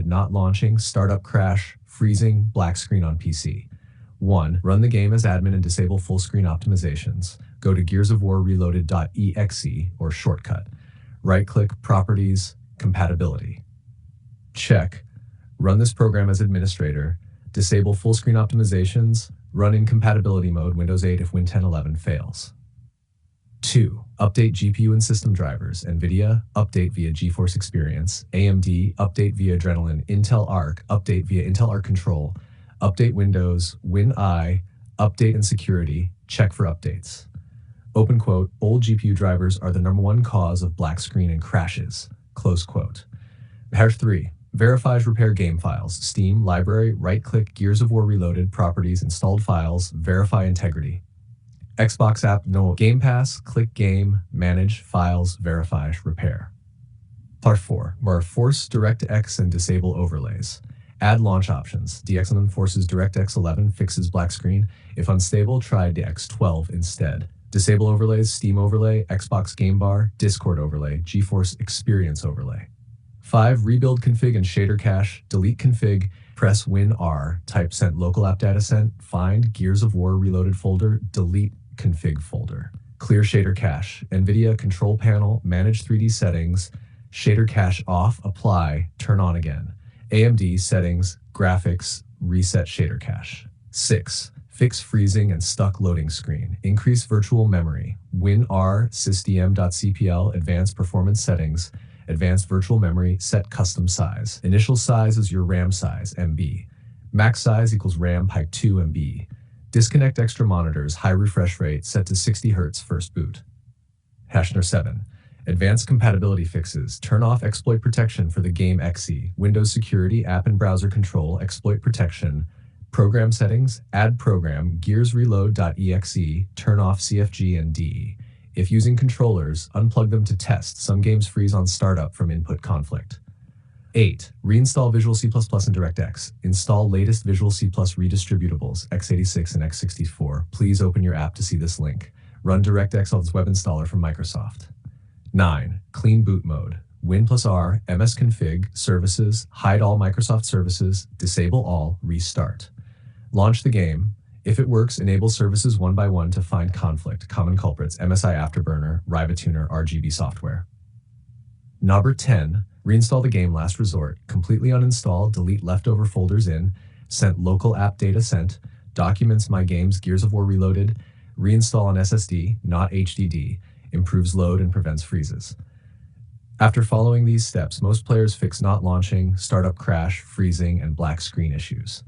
Reloaded not launching, startup crash, freezing, black screen on PC. 1. Run the game as admin and disable full screen optimizations. Go to gearsofwarreloaded.exe or shortcut. Right-click Properties, Compatibility. Check. Run this program as administrator. Disable full screen optimizations. Run in compatibility mode Windows 8 if Win 10.11 fails. 2. Update GPU and system drivers. NVIDIA, update via GeForce Experience. AMD, update via Adrenalin. Intel Arc, update via Intel Arc Control. Update Windows, WinI, update and security, check for updates. Open quote, old GPU drivers are the #1 cause of black screen and crashes, close quote. Hash 3. Verifies repair game files. Steam, library, right-click, Gears of War Reloaded, properties, installed files, verify integrity. Xbox app, no Game Pass, click Game, Manage, Files, Verify, Repair. Part 4. Force DirectX and disable overlays. Add launch options. DX11 forces DirectX 11 fixes black screen. If unstable, try DX12 instead. Disable overlays, Steam overlay, Xbox Game Bar, Discord overlay, GeForce Experience overlay. 5. Rebuild config and shader cache. Delete config, press Win R, type sent local app data sent, find Gears of War Reloaded folder, delete config folder. Clear shader cache. NVIDIA control panel, manage 3D settings, shader cache off, apply, turn on again. AMD settings, graphics, reset shader cache. 6. Fix freezing and stuck loading screen. Increase virtual memory. WinR sysdm.cpl advanced performance settings. Advanced virtual memory, set custom size. Initial size is your RAM size, MB. Max size equals RAM pipe 2 MB. Disconnect extra monitors, high refresh rate, set to 60 Hz first boot. Hashner 7. Advanced compatibility fixes. Turn off exploit protection for the game XE. Windows security, app and browser control, exploit protection. Program settings, add program, gearsreload.exe, turn off CFG and DE. If using controllers, unplug them to test. Some games freeze on startup from input conflict. 8. Reinstall Visual C++ and DirectX. Install latest Visual C++ redistributables, x86 and x64. Please open your app to see this link. Run DirectX on its web installer from Microsoft. 9. Clean boot mode. Win+R, msconfig, services, hide all Microsoft services, disable all, restart. Launch the game. If it works, enable services one by one to find conflict. Common culprits, MSI Afterburner, Rivatuner, RGB software. Number 10. Reinstall the game last resort. Completely uninstall, delete leftover folders in, sent local app data sent, documents my games Gears of War Reloaded, reinstall on SSD, not HDD, improves load and prevents freezes. After following these steps, most players fix not launching, startup crash, freezing, and black screen issues.